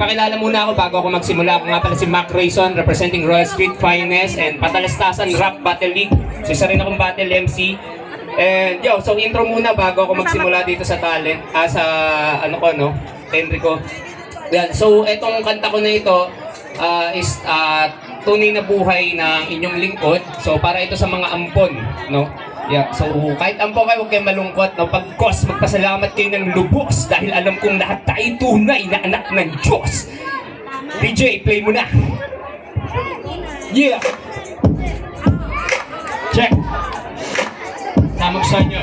pakilala muna ako bago ako magsimula. Ako nga pala si Mac Rayson, representing Royal Street Finest and Patalastasan Rap Battle League. So isa rin akong battle MC. And so intro muna bago ako magsimula dito sa talent, sa Enrico. Yan, so etong kanta ko na ito is tunay na buhay ng inyong lingkod. So para ito sa mga ampon, no? Yeah, so kahit ampon kayo, huwag kayong malungkot, no? Pagkos, magpasalamat kayo ng lubos dahil alam kong lahat tayo tunay na anak ng Diyos. DJ, play mo na. Yeah. Check. Samag sa inyo.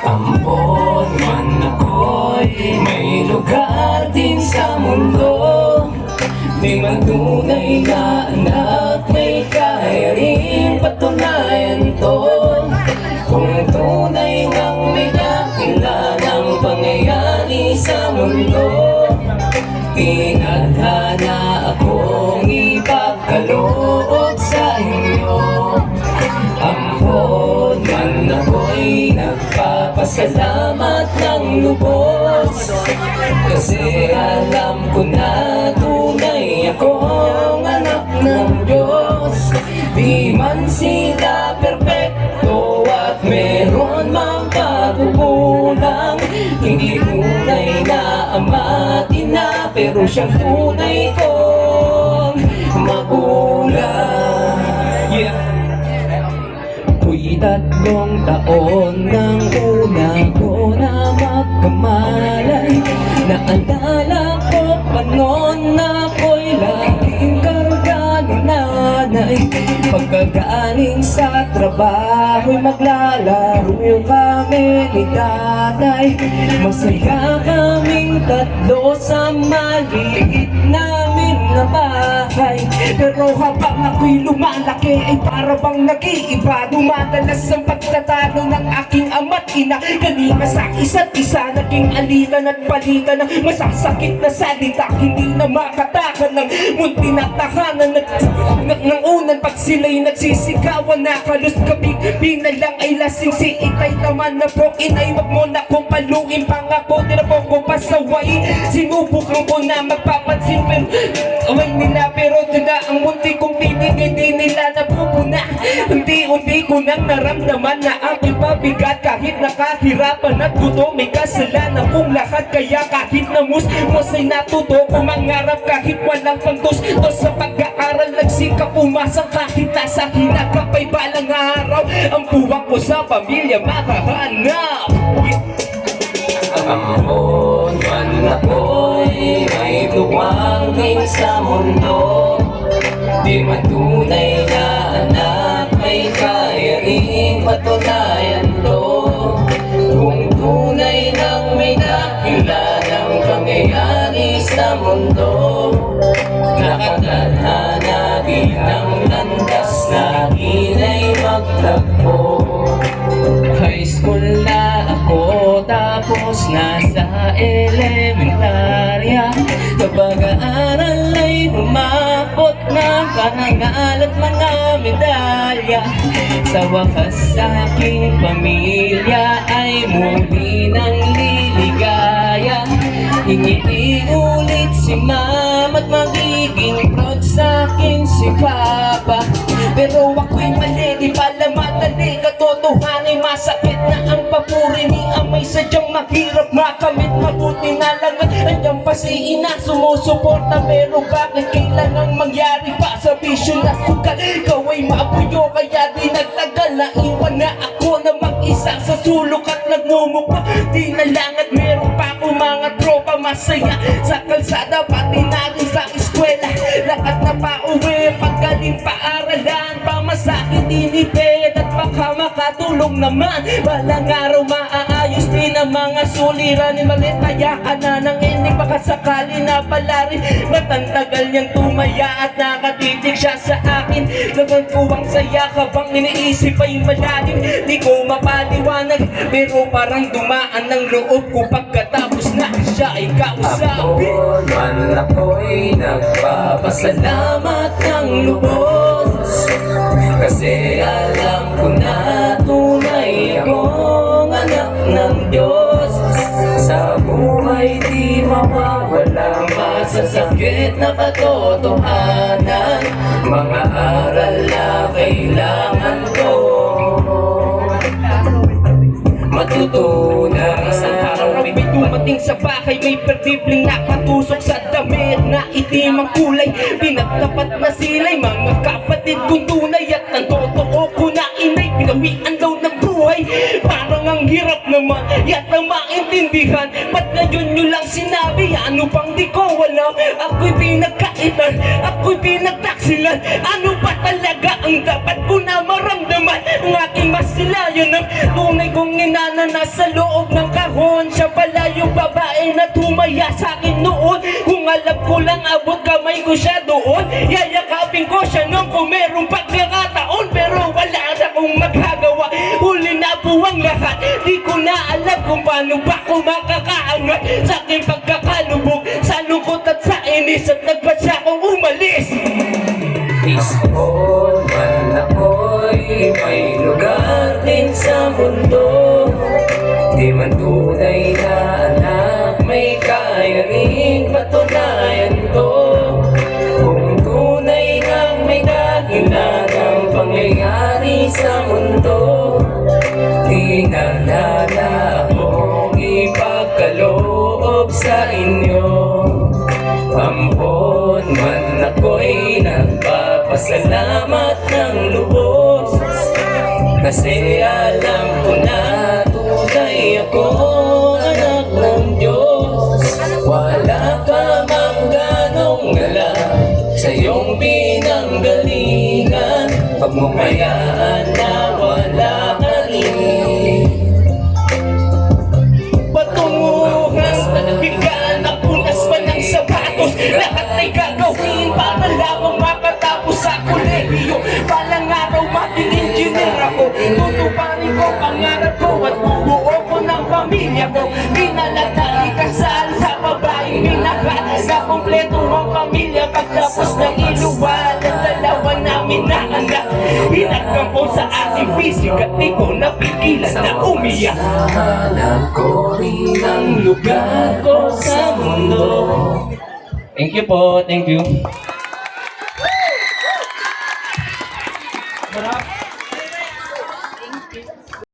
Ampon man ako'y may lugar din sa mundo. Di man tunay na anak, may kaya rin patunayan to. Kung tunay ngang may dakila ng pangyayari sa mundo, tinadhana akong ipagkaloob sa inyo. Ampon man ako'y nagpapasalamat ng lubos, kasi alam ko na tunay akong anak ng Diyos. Di man sila perpekto at meron mang pagkukulang, hindi tunay na ama at ina, pero siyang tunay kong magulang. Yeah. Ako'y 3 taon nang una ko na magkamalay. Naalala ko pa noon na ako'y laging karga ni nanay. Pagkagaling sa trabaho'y maglalaro kami ni tatay. Masaya kaming 3 sa maliit namin na bahay. Pero habang ako'y lumalaki ay para bang nag-iiba. Dumadalas ang pagtatalo ng aking ama't ina. Kanina sa isa't isa naging alitan at palitan ng masasakit na salita. Hindi na makatakan ng munti na tahanan ng unan pag sila'y nagsisigawan. Nakalos gabi na lang ay lasing si itay taman na po. Inay wag mo na kong paluin, pangako di na po ko pasaway. Sinubukan ko na magpapansin pero away nila, pero tanda ang munti kong pinig, hindi nila napupuna. Unti-unti ko nang naramdaman na aking pabigat. Kahit nakahirapan at gutom, may kasalanan kong lahat. Kaya kahit namus-mus ay natuto ko mangarap kahit walang pangtos. To sa pag-aaral nagsikap umasa kahit nasa hinagap ay balang araw ang buwak ko sa pamilya makahanap. Ampon man ako'y may tuwang din sa mundo. Di man tunay na anak, may kaya rin patunayan to. Kung tunay nang may dakila ng pangyayari sa mundo, nakatadhana din ang landas na hinay magtagpo. High school na ako, tapos nasa elementarya. Sa pag-aaral ay umabot ng parangal at mga medalya. Sa wakas sa aking pamilya ay muli nang liligaya. Ingiti ulit si mama at magiging proud sa akin si papa. Pero ako'y mali, di pala madali. Katotohanan ay masakit na ang papuri ni amay. Sadyang mahirap makamit, mabuti na lang at andyan pa si ina sumusuporta. Pero bakit kailangang mangyari pa sa bisyo na sugal? Ikaw ay maapuyo kaya di nagtagal. Naiwan na ako na mag-isa sa sulok at nagmumukha. Di na lang at meron pa ako mga tropa masaya sa kalsada, pati na rin sa eskwela. Lahat na pauwi, paggaling paaralan, pamasahe dinipid at baka makatulong naman. Balang araw maaayos din ang mga suliran. Malit kaya ka na nang hindi baka sakali na pala rin. Matantagal niyang tumaya at nakatitig siya sa akin. Laman ko ang saya habang iniisip ay malalim. Di ko mapaliwanag pero parang dumaan ng loob ko pagkatapos na siya ay kausapin. Ampon man ako'y nagpapasalamat ng lubos, kasi alam ko na tunay akong anak ng Diyos. Sa buhay di mawawala sa sakit na katotohanan, mga aral na kailangan ko matutunan. Isang araw may dumating sa bahay, may perdibling nakatusok sa damit na itim ang kulay, pinagtapat na sila'y mga kapatid kong tunay, at ang totoo ko na inay, pinawian daw ng buhay. Parang ang hirap naman yata maintindihan, ba't ngayon nyo lang sinabi? Ano pang di ko alam? Ako'y pinagkaitan, ako'y pinagtaksilan. Ano ba talaga ang dapat ko na maramdaman? Ang aking masilayan ng tunay kong inana nasa loob ng kahon. Siya pala yung babae na tumaya sa akin noon. Kung alam ko lang abot kamay ko siya doon, yayakapin ko siya nung kung merong pagkakataon. Pero wala na akong magagawa, huli na po ang lahat. Di ko na alam kung paano ba ako makakaangat sa aking pagkakalubog, sa lungkot at sa inis, at nagpasya akong umalis. Isipon man ako'y may lugar din sa mundo, di man tunay na anak, may kaya rin patunayan to. Kung tunay ngang may dahilan ang pangyayari sa mundo, di na akong ipagkaloob sa inyo. Ampon man ako'y nagpapasalamat ng lubos, kasi alam ko na tunay ako anak ng Diyos. Wala ka mang ganong alam sa iyong pinanggalingan, pag mo kayaan na wala ka rin. Patunguhan, higaan na punas pa ng sapatos, lahat ay gagawin para lamang makatapos sa kolehiyo. Balang araw maging engineer ako, tutuparin ko pangarap ko at bubuo ko ng pamilya ko. Pinalata, ikasal sa babaeng minahal, na kompleto ang pamilya pagtapos ng iluwal. Ang dalawa namin na anak, hinagkan ko sa aking fisik at di ko napigilan na umiyak. Hanap ko rin ang lugar ko sa mundo. Thank you po, thank you.